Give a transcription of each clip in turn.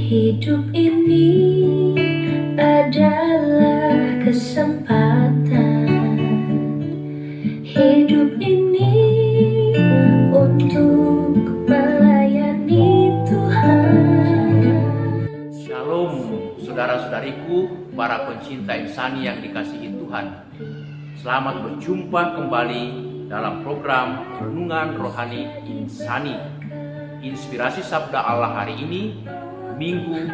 Hidup ini adalah kesempatan. Hidup ini untuk melayani Tuhan. Shalom, saudara-saudariku, para pencinta insani yang dikasihi Tuhan. Selamat berjumpa kembali dalam program Renungan Rohani Insani. Inspirasi Sabda Allah hari ini, Minggu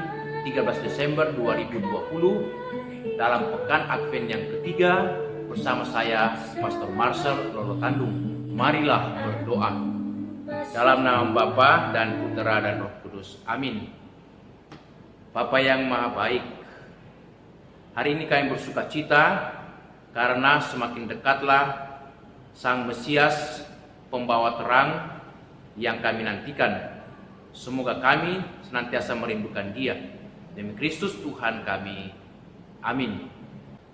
13 Desember 2020, dalam Pekan Advent yang ketiga, bersama saya, Pastor Marcel Lolotandung. Marilah berdoa. Dalam nama Bapa dan Putera dan Roh Kudus. Amin. Bapa yang Maha Baik, hari ini kami bersuka cita karena semakin dekatlah Sang Mesias, pembawa terang yang kami nantikan. Semoga kami senantiasa merindukan Dia. Demi Kristus Tuhan kami. Amin.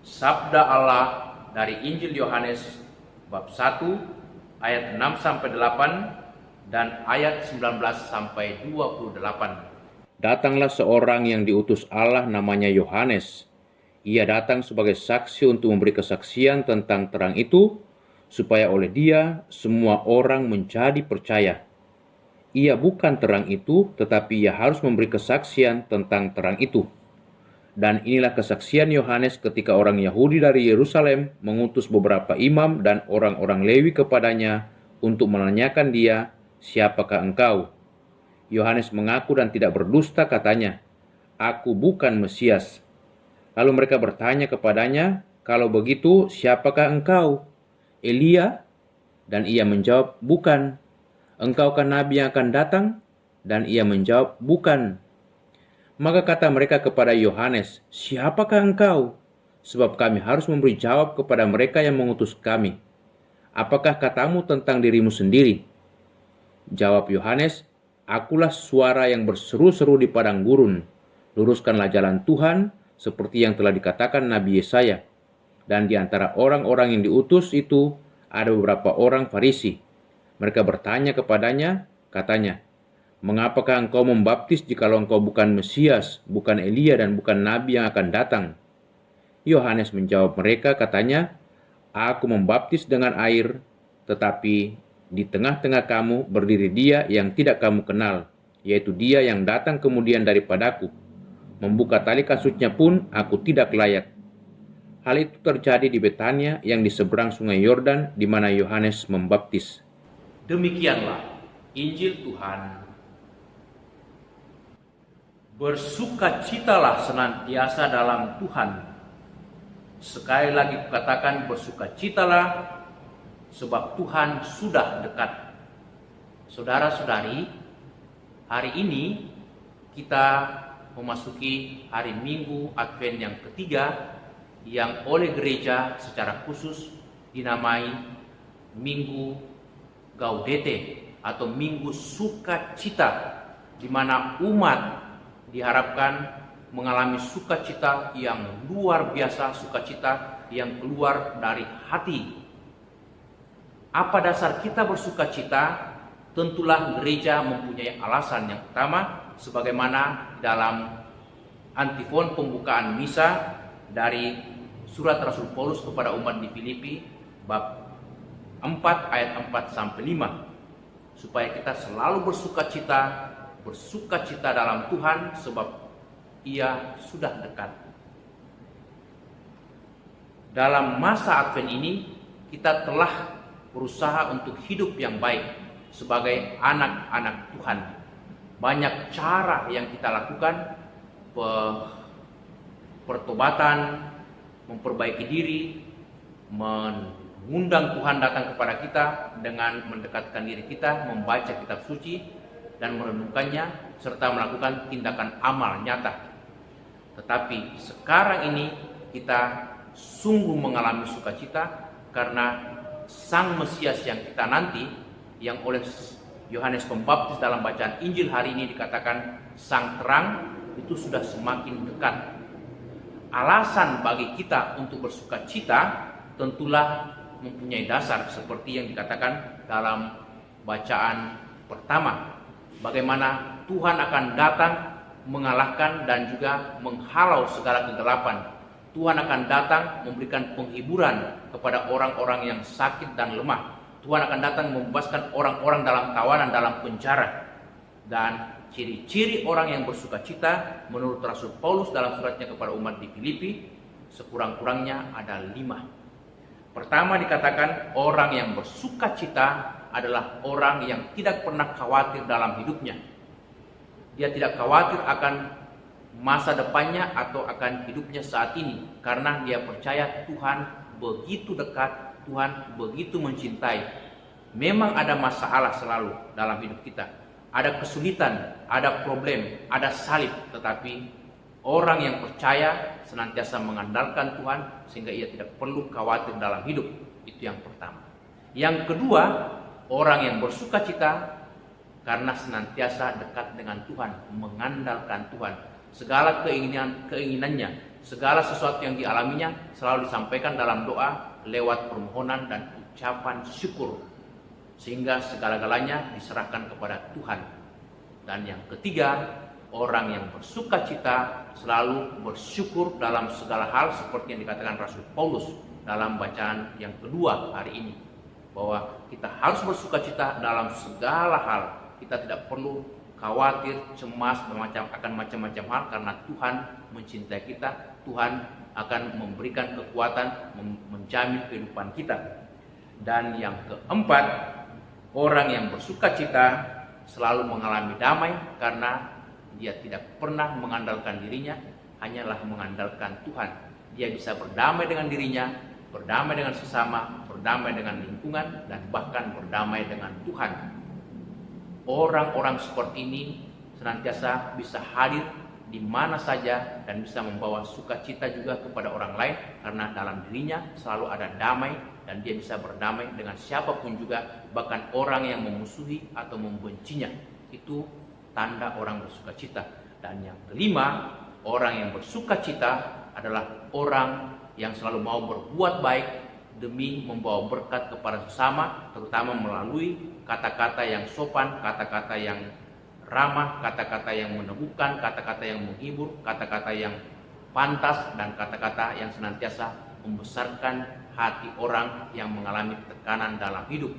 Sabda Allah dari Injil Yohanes bab 1 ayat 6-8 dan ayat 19-28. Datanglah seorang yang diutus Allah, namanya Yohanes. Ia datang sebagai saksi untuk memberi kesaksian tentang terang itu, supaya oleh dia semua orang menjadi percaya. Ia bukan terang itu, tetapi ia harus memberi kesaksian tentang terang itu. Dan inilah kesaksian Yohanes ketika orang Yahudi dari Yerusalem mengutus beberapa imam dan orang-orang Lewi kepadanya untuk menanyakan dia, "Siapakah engkau?" Yohanes mengaku dan tidak berdusta, katanya, "Aku bukan Mesias." Lalu mereka bertanya kepadanya, "Kalau begitu, siapakah engkau? Elia?" Dan ia menjawab, "Bukan." "Engkaukah nabi yang akan datang?" Dan ia menjawab, "Bukan." Maka kata mereka kepada Yohanes, "Siapakah engkau? Sebab kami harus memberi jawab kepada mereka yang mengutus kami. Apakah katamu tentang dirimu sendiri?" Jawab Yohanes, "Akulah suara yang berseru-seru di padang gurun. Luruskanlah jalan Tuhan, seperti yang telah dikatakan Nabi Yesaya." Dan di antara orang-orang yang diutus itu ada beberapa orang Farisi. Mereka bertanya kepadanya, katanya, "Mengapakah engkau membaptis jikalau engkau bukan Mesias, bukan Elia, dan bukan Nabi yang akan datang?" Yohanes menjawab mereka, katanya, "Aku membaptis dengan air, tetapi di tengah-tengah kamu berdiri Dia yang tidak kamu kenal, yaitu Dia yang datang kemudian daripadaku. Membuka tali kasutnya pun aku tidak layak." Hal itu terjadi di Betania yang di seberang sungai Yordan, di mana Yohanes membaptis. Demikianlah Injil Tuhan. Bersukacitalah senantiasa dalam Tuhan. Sekali lagi kukatakan, bersukacitalah, sebab Tuhan sudah dekat. Saudara-saudari, hari ini kita memasuki hari Minggu Advent yang ketiga, yang oleh gereja secara khusus dinamai Minggu Gaudete atau Minggu Sukacita, di mana umat diharapkan mengalami sukacita yang luar biasa, sukacita yang keluar dari hati. Apa dasar kita bersukacita? Tentulah gereja mempunyai alasan. Yang pertama, sebagaimana dalam antifon pembukaan misa dari surat Rasul Paulus kepada umat di Filipi bab 4 ayat 4-5, supaya kita selalu bersukacita dalam Tuhan, sebab Ia sudah dekat. Dalam masa Advent ini kita telah berusaha untuk hidup yang baik sebagai anak-anak Tuhan. Banyak cara yang kita lakukan, pertobatan, memperbaiki diri, mengundang Tuhan datang kepada kita dengan mendekatkan diri kita, membaca kitab suci dan merenungkannya, serta melakukan tindakan amal nyata. Tetapi sekarang ini kita sungguh mengalami sukacita karena Sang Mesias yang kita nanti, yang oleh Yohanes Pembaptis dalam bacaan Injil hari ini dikatakan sang terang, itu sudah semakin dekat. Alasan bagi kita untuk bersukacita tentulah mempunyai dasar seperti yang dikatakan dalam bacaan pertama, bagaimana Tuhan akan datang mengalahkan dan juga menghalau segala kegelapan. Tuhan akan datang memberikan penghiburan kepada orang-orang yang sakit dan lemah. Tuhan akan datang membebaskan orang-orang dalam tawanan, dalam penjara. Dan ciri-ciri orang yang bersukacita menurut Rasul Paulus dalam suratnya kepada umat di Filipi sekurang-kurangnya ada 5. Pertama dikatakan orang yang bersukacita adalah orang yang tidak pernah khawatir dalam hidupnya. Dia tidak khawatir akan masa depannya atau akan hidupnya saat ini, karena dia percaya Tuhan begitu dekat, Tuhan begitu mencintai. Memang ada masalah selalu dalam hidup kita, ada kesulitan, ada problem, ada salib, tetapi orang yang percaya senantiasa mengandalkan Tuhan sehingga ia tidak perlu khawatir dalam hidup. Itu yang pertama. Yang kedua, orang yang bersukacita karena senantiasa dekat dengan Tuhan, mengandalkan Tuhan. Segala keinginannya, segala sesuatu yang dialaminya selalu disampaikan dalam doa lewat permohonan dan ucapan syukur, sehingga segala-galanya diserahkan kepada Tuhan. Dan yang ketiga, orang yang bersukacita selalu bersyukur dalam segala hal, seperti yang dikatakan Rasul Paulus dalam bacaan yang kedua hari ini, bahwa kita harus bersukacita dalam segala hal. Kita tidak perlu khawatir, cemas akan macam-macam hal, karena Tuhan mencintai kita. Tuhan akan memberikan kekuatan, menjamin kehidupan kita. Dan yang keempat, orang yang bersukacita selalu mengalami damai karena dia tidak pernah mengandalkan dirinya, hanyalah mengandalkan Tuhan. Dia bisa berdamai dengan dirinya, berdamai dengan sesama, berdamai dengan lingkungan, dan bahkan berdamai dengan Tuhan. Orang-orang seperti ini senantiasa bisa hadir di mana saja dan bisa membawa sukacita juga kepada orang lain, karena dalam dirinya selalu ada damai dan dia bisa berdamai dengan siapapun juga, bahkan orang yang memusuhi atau membencinya. Itu tanda orang bersukacita. Dan yang kelima, orang yang bersukacita adalah orang yang selalu mau berbuat baik demi membawa berkat kepada sesama, terutama melalui kata-kata yang sopan, kata-kata yang ramah, kata-kata yang meneguhkan, kata-kata yang menghibur, kata-kata yang pantas, dan kata-kata yang senantiasa membesarkan hati orang yang mengalami tekanan dalam hidup.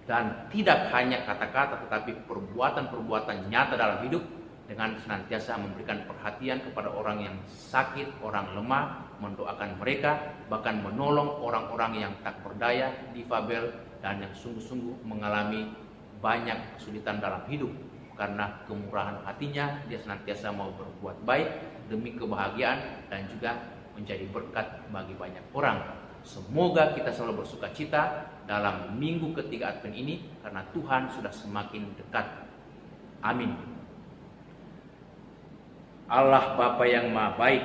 Dan tidak hanya kata-kata, tetapi perbuatan-perbuatan nyata dalam hidup, dengan senantiasa memberikan perhatian kepada orang yang sakit, orang lemah, mendoakan mereka, bahkan menolong orang-orang yang tak berdaya, difabel, dan yang sungguh-sungguh mengalami banyak kesulitan dalam hidup. Karena kemurahan hatinya, dia senantiasa mau berbuat baik demi kebahagiaan dan juga menjadi berkat bagi banyak orang. Semoga kita selalu bersukacita dalam minggu ketiga Advent ini, karena Tuhan sudah semakin dekat. Amin. Allah Bapa yang Maha Baik,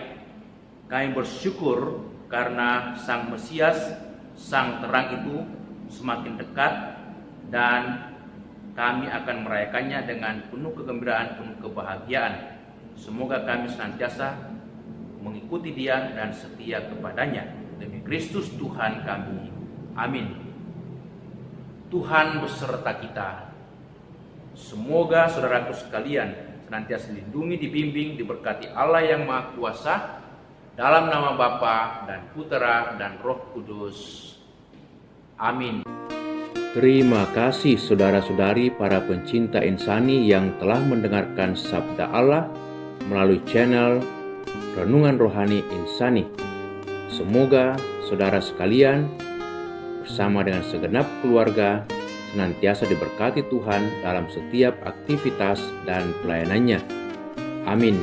kami bersyukur karena Sang Mesias, Sang Terang itu semakin dekat, dan kami akan merayakannya dengan penuh kegembiraan, penuh kebahagiaan. Semoga kami senantiasa mengikuti Dia dan setia kepadanya. Demi Kristus Tuhan kami. Amin. Tuhan beserta kita. Semoga saudaraku sekalian senantiasa dilindungi, dibimbing, diberkati Allah yang Maha Kuasa, dalam nama Bapa dan Putera dan Roh Kudus. Amin. Terima kasih saudara-saudari para pencinta insani yang telah mendengarkan sabda Allah melalui channel Renungan Rohani Insani. Semoga saudara sekalian bersama dengan segenap keluarga senantiasa diberkati Tuhan dalam setiap aktivitas dan pelayanannya. Amin.